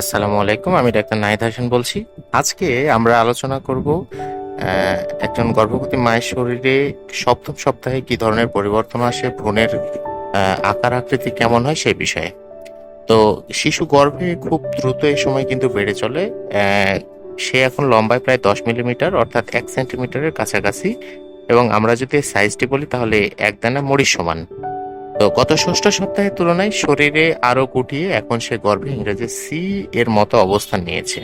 আসসালামু আলাইকুম, আমি ডাক্তার নাহিদ হাসান বলছি। আজকে আমরা আলোচনা করব একজন গর্ভবতী মায়ের শরীরে সপ্তম সপ্তাহে কি ধরনের পরিবর্তন আসে, ভ্রূণের আকার আকৃতি কেমন হয় সেই বিষয়ে। তো শিশু গর্ভে খুব দ্রুত এই সময় কিন্তু বেড়ে চলে। সে এখন লম্বায় প্রায় 10 মিলিমিটার অর্থাৎ 1 সেন্টিমিটারের কাছাকাছি, এবং আমরা যদি সাইজটি বলি তাহলে এক দানা মুড়ির সমান। তো গত ষষ্ঠ সপ্তাহের তুলনায় শরীরে আরো গুটিয়ে এখন সে গর্ভে ইংরেজি সি এর মতো অবস্থান নিয়েছে।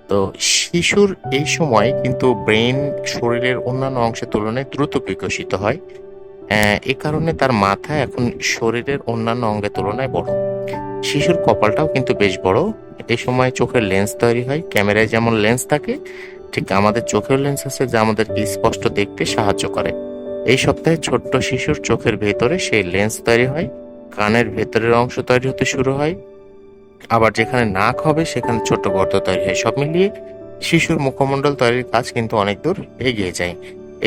তো শিশুর এই সময় কিন্তু ব্রেন শরীরের অন্যান্য অংশের তুলনায় দ্রুত বিকশিত হয়। এ কারণে তার মাথা এখন শরীরের অন্যান্য অঙ্গের তুলনায় বড়। শিশুর কপালটাও কিন্তু বেশ বড়। এই সময় চোখের লেন্স তৈরি হয়। ক্যামেরায় যেমন লেন্স থাকে, ঠিক আমাদের চোখের লেন্স আছে যা আমাদেরকে স্পষ্ট দেখতে সাহায্য করে। এই সপ্তাহে ছোট্ট শিশুর চোখের ভেতরে সেই লেন্স তৈরি হয়, কানের ভেতরের অংশ তৈরি হতে শুরু হয়, আবার যেখানে নাক হবে সেখানে ছোট্ট গর্ত তৈরি হয়। সব মিলিয়ে শিশুর মুখমণ্ডল তৈরির কাজ কিন্তু অনেক দূর এগিয়ে যায়।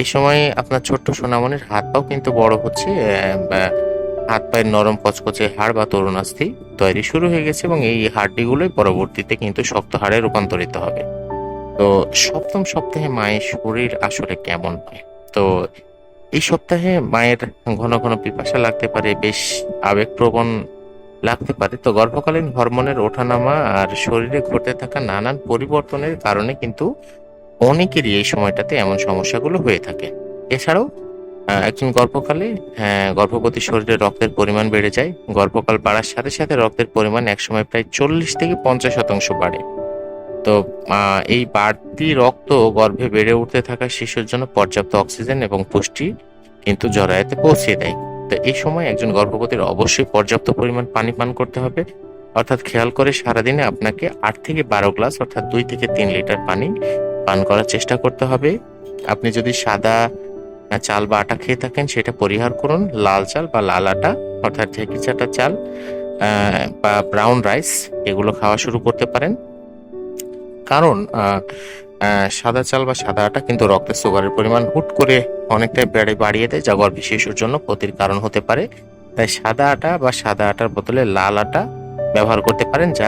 এই সময় আপনার ছোট্ট সোনামণির হাত পাও কিন্তু বড় হচ্ছে। হাত পায়ের নরম কচকচে হাড় বা তরুণাস্থি তৈরি শুরু হয়ে গেছে, এবং এই হাড্ডিগুলোই পরবর্তীতে কিন্তু শক্ত হাড়ে রূপান্তরিত হবে। তো সপ্তম সপ্তাহে মায়ের শরীর আসলে কেমন হয়? তো এই সপ্তাহে মায়ের ঘন ঘন পিপাসা লাগতে পারে, বেশ আবেগপ্রবণ লাগতে পারে। তো গর্ভকালীন হরমোনের ওঠানামা আর শরীরে ঘটতে থাকা নানান পরিবর্তনের কারণে কিন্তু অনেকেরই এই সময়টাতে এমন সমস্যাগুলো হয়ে থাকে। এছাড়াও একজন গর্ভকালে গর্ভবতী শরীরে রক্তের পরিমাণ বেড়ে যায়। গর্ভকাল বাড়ার সাথে সাথে রক্তের পরিমাণ একসময় প্রায় 40 থেকে 50% বাড়ে। তো এই বাড়তি রক্ত গর্ভে বেড়ে উঠতে থাকা শিশুর জন্য পর্যাপ্ত অক্সিজেন এবং পুষ্টি কিন্তু জরায়ুতে পৌঁছে দেয়। তো এই সময় একজন গর্ভবতীর অবশ্যই পর্যাপ্ত পরিমাণ পানি পান করতে হবে। অর্থাৎ খেয়াল করে সারাদিনে আপনাকে 8 থেকে 12 গ্লাস অর্থাৎ 2 থেকে 3 লিটার পানি পান করার চেষ্টা করতে হবে। আপনি যদি সাদা চাল বা আটা খেয়ে থাকেন সেটা পরিহার করুন। লাল চাল বা লাল আটা অর্থাৎ ঢেঁকি চাটা চাল বা ব্রাউন রাইস এগুলো খাওয়া শুরু করতে পারেন। কারণ সাদা চাল বা সাদা আটা কিন্তু রক্তে সুগারের পরিমাণ হুট করে অনেকটাই বাড়িয়ে দেয়, যা গর্ভে শিশুর জন্য ক্ষতির কারণ হতে পারে। তাই সাদা আটা বা সাদা আটার বদলে লাল আটা ব্যবহার করতে পারেন, যা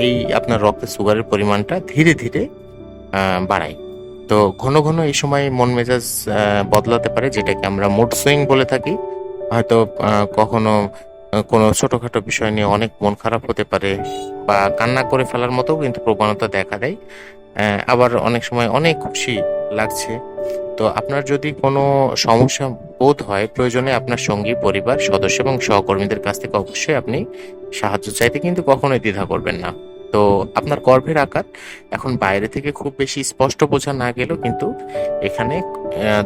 এই আপনার রক্তে সুগারের পরিমাণটা ধীরে ধীরে বাড়ায়। তো ঘন ঘন এই সময় মন মেজাজ বদলাতে পারে, যেটাকে আমরা মুড সুইং বলে থাকি। হয়তো কখনো কোনো ছোটখাটো বিষয় নিয়ে অনেক মন খারাপ হতে পারে, বা কান্না করে ফেলার মতো কিন্তু প্রবণতা দেখা দেয়। আবার অনেক সময় অনেক খুশি লাগছে। তো আপনার যদি কোনো সমস্যা বোধ হয়, প্রয়োজনে আপনার সঙ্গী, পরিবার সদস্য এবং সহকর্মীদের কাছ থেকে অবশ্যই আপনি সাহায্য চাইতে কিন্তু কখনোই দ্বিধা করবেন না। তো আপনার গর্ভের আকার এখন বাইরে থেকে খুব বেশি স্পষ্ট বোঝা না গেলেও কিন্তু এখানে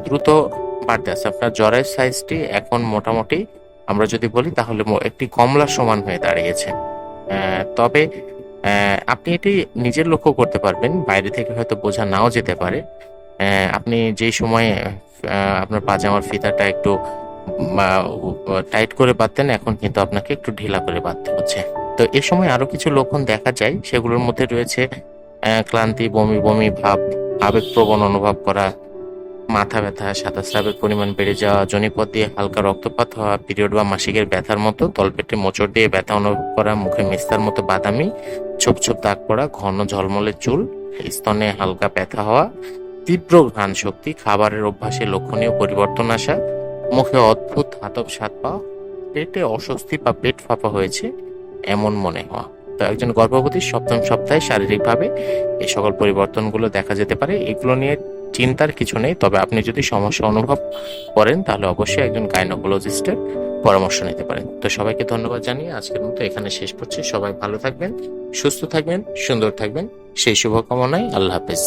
দ্রুত বাড়তে আছে। আপনার জরায়ুর সাইজটি এখন মোটামুটি আমরা যদি বলি তাহলে একটি কমলার সমান হয়ে দাঁড়িয়েছে। তবে আপনি এটি নিজের লক্ষ্য করতে পারবেন, বাইরে থেকে হয়তো বোঝা নাও যেতে পারে। আপনি যেই সময়ে আপনার পাজামার ফিতাটা একটু টাইট করে বাঁধতেন, এখন কিন্তু আপনাকে একটু ঢিলা করে বাঁধতে হচ্ছে। তো এ সময় আরো কিছু লক্ষণ দেখা যায়, সেগুলোর মধ্যে রয়েছে ক্লান্তি, বমি বমি ভাব, আবেগপ্রবণ অনুভব করা, মাথা ব্যথা, সাদা স্রাবের পরিমাণ বেড়ে যাওয়া, যোনিপথ দিয়ে হালকা রক্তপাত হওয়া, পিরিয়ড বা মাসিকের ব্যথার মতো, তলপেটে মোচড় দিয়ে ব্যথা অনুভব করা, মুখে মেস্তার মতো বাদামি ছোপ ছোপ দাগ পড়া, ঘন ঝলমলে চুল, স্তনে হালকা ব্যথা হওয়া, তীব্র ঘ্রাণ শক্তি, খাবারের অভ্যাসে লক্ষণীয় পরিবর্তন আসা, মুখে অদ্ভুত ধাতব স্বাদ পাওয়া, পেটে অস্বস্তি বা পেট ফাঁপা হয়েছে এমন মনে হওয়া। তো একজন গর্ভবতীর সপ্তম সপ্তাহে শারীরিকভাবে এই সকল পরিবর্তনগুলো দেখা যেতে পারে। এগুলো নিয়ে চিন্তার কিছু নেই, তবে আপনি যদি সমস্যা অনুভব করেন তাহলে অবশ্যই একজন গাইনোকোলজিস্টের পরামর্শ নিতে পারেন। তো সবাইকে ধন্যবাদ জানিয়ে আজকের মতো এখানে শেষ করছি। সবাই ভালো থাকবেন, সুস্থ থাকবেন, সুন্দর থাকবেন, সেই শুভকামনায় আল্লাহ হাফেজ।